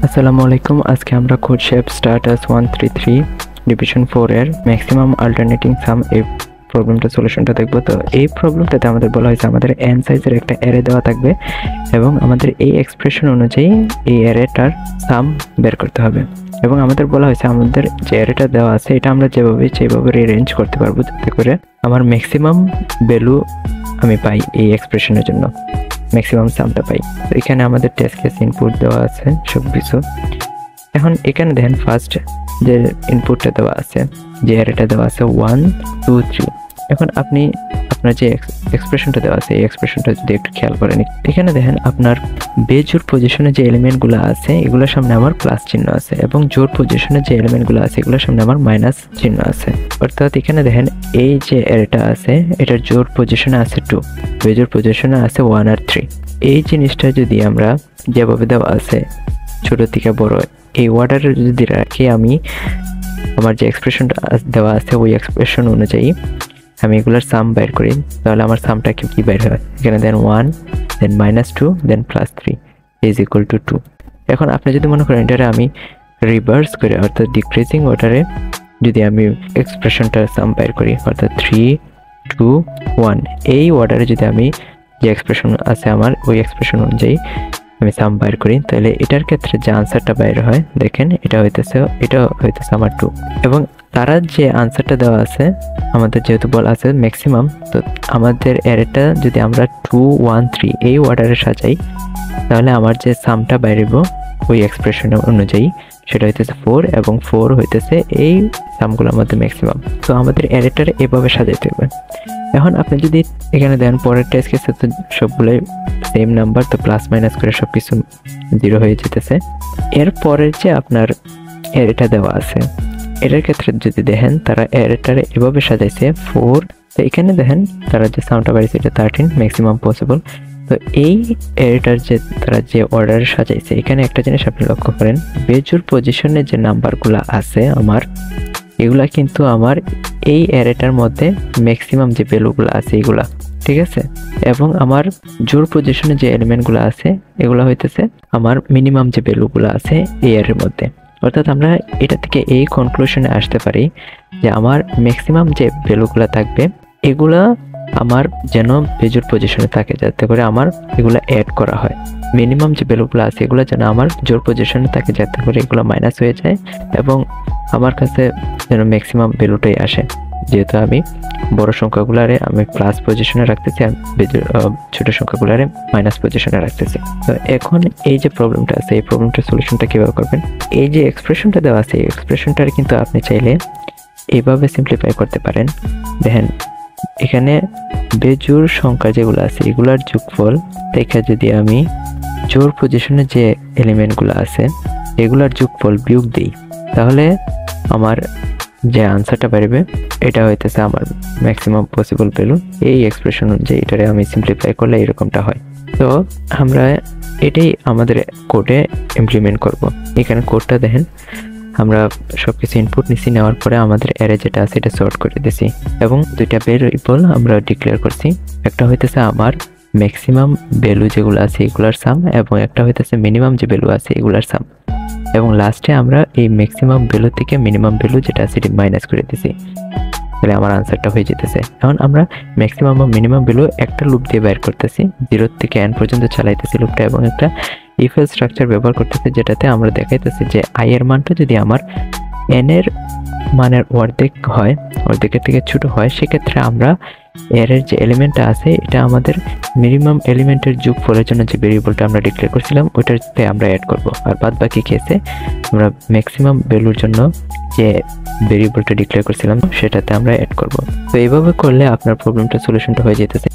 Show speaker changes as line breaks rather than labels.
আসসালামু আলাইকুম। আজকে আমরা কোড শেপ স্টার্টাস 133 ডিভিশন 4 এর ম্যাক্সিমাম অল্টারনেটিং সাম এই প্রবলেমটা সলিউশনটা দেখব। তো এই প্রবলেমটাতে আমাদের বলা হয়েছে আমাদের n সাইজের একটা অ্যারে দেওয়া থাকবে এবং আমাদের এই এক্সপ্রেশন অনুযায়ী এই অ্যারেটার সাম বের করতে হবে। এবং আমাদের বলা হয়েছে আমাদের যে অ্যারেটা দেওয়া আছে এটা আমরা যেভাবে রিঅ্যারেঞ্জ করতে পারবো যাতে করে আমার ম্যাক্সিমাম ভ্যালু আমি পাই এই এক্সপ্রেশনের জন্য, ম্যাক্সিমাম সামটা পাই। তো এখানে আমাদের টেস্ট কেস ইনপুট দেওয়া আছে সব কিছু। এখন এখানে দেখেন ফার্স্ট যে ইনপুটটা দেওয়া আছে, যে অ্যারেটা দেওয়া আছে 1 2 3। এখন আপনি আপনার যে এক্সপ্রেশনটা দেওয়া আছে এই এক্সপ্রেশনটা যদি একটু খেয়াল করেন, এখানে দেখেন আপনার বেজোড় পজিশনে যে এলিমেন্টগুলো আছে এগুলোর সামনে আমার প্লাস চিহ্ন আছে এবং জোড় পজিশনে যে এলিমেন্টগুলো আছে এগুলোর সামনে আমার মাইনাস চিহ্ন আছে। অর্থাৎ এখানে দেখেন এই যে অ্যারেটা আছে এটার জোড় পজিশনে আছে 2, বেজোড় পজিশনে আছে 1 আর 3। এই জিনিসটা যদি আমরা যেভাবে দেওয়া আছে ছোট থেকে বড় এই অর্ডারে যদি রাখি, আমি আমার যে এক্সপ্রেশনটা দেওয়া আছে ওই এক্সপ্রেশন অনুযায়ী আমি এগুলোর সাম বের করি, তাহলে আমার সামটা কি বের হয়? এখানে দেন 1 দেন -2 দেন +3 ইজ ইকুয়াল টু 2। এখন আপনি যদি মনে করেন এটারে আমি রিভার্স করে অর্থাৎ ডিক্রিজিং অর্ডারে যদি আমি এক্সপ্রেশনটার সাম বের করি অর্থাৎ 3 2 1 এই অর্ডারে যদি আমি যে এক্সপ্রেশন আছে আমার ওই এক্সপ্রেশন অনুযায়ী আমি সাম বাইর করি, তাহলে এটার ক্ষেত্রে যে আনসারটা বাইর হয় দেখেন এটা হইতেছে আমার 2। এবং তারা যে আনসারটা দেওয়া আছে আমাদের যেহেতু বলা আছে ম্যাক্সিমাম, তো আমাদের অ্যারেটা যদি আমরা 2 1 3 এই অর্ডারে সাজাই তাহলে আমার যে সামটা বাইরেব ওই এক্সপ্রেশন অনুযায়ী সেটা হইতেছে 4 এবং 4 হইতেছে এই সামগুলোর মধ্যে ম্যাক্সিমাম। তো আমাদের অ্যারেটারে এভাবে সাজাইতে হবে। এখন আপনি যদি এখানে দেন পরের টেস্ট কেসে তো সবগুলোই সেম নাম্বার, তো প্লাস মাইনাস করে সব কিছু 0 হয়ে যেতেছে। এর পরের যে আপনার অ্যারেটা দেওয়া আছে এটার ক্ষেত্রে যদি দেখেন তারা অ্যারেটারে এভাবে সাজাইছে 4, তো এখানে দেখেন তারা যে সাউন্ডটা বাড়িয়েছে এটা 13 ম্যাক্সিমাম পসিবল। তো এই অ্যারেটার যে তারা যে অর্ডারে সাজাইছে এখানে একটা জিনিস আপনি লক্ষ্য করেন, বেজোড় পজিশনে যে নাম্বারগুলো আছে আমার এগুলা কিন্তু আমার এই অ্যারেটার মধ্যে ম্যাক্সিমাম যে ভ্যালুগুলো আছে এগুলা, ঠিক আছে। এবং আমার জোড় পজিশনে যে এলিমেন্টগুলো আছে এগুলো হইতেছে আমার মিনিমাম যে ভ্যালুগুলো আছে এই অ্যারের মধ্যে। অর্থাৎ আমরা এটা থেকে এই কনক্লুশনে আসতে পারি যে আমার ম্যাক্সিমাম যে ভ্যালুগুলো থাকবে এগুলা আমার যেন বেজোড় পজিশনে থাকে যাতে করে আমার এগুলো অ্যাড করা হয়। মিনিমাম যে ভ্যালুগুলো আছে এগুলো যেন আমার জোড় পজিশনে থাকে যাতে করে এগুলো মাইনাস হয়ে যায় এবং আমার কাছে যেন ম্যাক্সিমাম ভ্যালুটাই আসে। যেহেতু আমি বড় সংখ্যাগুলারে আমি প্লাস পজিশনে রাখতেছি আর ছোট সংখ্যাগুলারে মাইনাস পজিশনে রাখতেছি। তো এখন এই যে প্রবলেমটা আছে এই প্রবলেমটার সলিউশনটা কিভাবে করবেন? এই যে এক্সপ্রেশনটা দেওয়া আছে এই এক্সপ্রেশনটার কিন্তু আপনি চাইলে এইভাবে সিম্পলিফাই করতে পারেন। দেখেন এখানে বেজোড় সংখ্যা যেগুলো আছে এগুলার যোগফল থেকে যদি আমি জোড় পজিশনে যে এলিমেন্টগুলো আছে এগুলার যোগফল বিয়োগ দিই তাহলে আমার যে আনসারটা বেরোবে এটা হইতেছে আমার ম্যাক্সিমাম পসিবল ভ্যালু। এই এক্সপ্রেশন অনুযায়ী এটারে আমি সিম্পলিফাই করলে এরকমটা হয়। তো আমরা এটাই আমাদের কোডে ইমপ্লিমেন্ট করব। এখানে কোডটা দেখেন আমরা সবকিছু ইনপুট নিছি, নেওয়ার পরে আমাদের অ্যারে যেটা আছে এটা সর্ট করে দিছি এবং দুইটা ভেরিয়েবল আমরা ডিক্লেয়ার করছি। একটা হইতেছে আমার ম্যাক্সিমাম ভ্যালু যেগুলো আছে এগুলার সাম এবং একটা হইতেছে মিনিমাম যে ভ্যালু আছে এগুলার সাম। এবং লাস্টে আমরা এই ম্যাক্সিমাম ভ্যালু থেকে মিনিমাম ভ্যালু যেটা আছে এটা মাইনাস করে দিছি, তাহলে আমার আনসারটা হয়ে যেতেছে। এখন আমরা ম্যাক্সিমাম বা মিনিমাম ভ্যালু একটা লুপ দিয়ে বের করতেছি, 0 থেকে n পর্যন্ত চালাইতেছি লুপটা এবং একটা ইফ এলস স্ট্রাকচার ব্যবহার করতেছি যেটাতে আমরা দেখাইতেছি যে i এর মানটা যদি আমার n এর মানের অর্ধেক হয়, অর্ধেকের থেকে ছোট হয়, সেক্ষেত্রে আমরা অ্যারের যে এলিমেন্টটা আছে এটা আমাদের মিনিমাম এলিমেন্টের যোগফলের জন্য যে ভেরিয়েবলটা আমরা ডিক্লেয়ার করছিলাম ওইটাতে আমরা অ্যাড করব। আর বাদ বাকি কেসে আমরা ম্যাক্সিমাম ভ্যালুর জন্য যে ভেরিয়েবলটা ডিক্লেয়ার করছিলাম সেটাতে আমরা অ্যাড করব। তো এইভাবে করলে আপনার প্রবলেমটা সলিউশনটা হয়ে যেতেছে।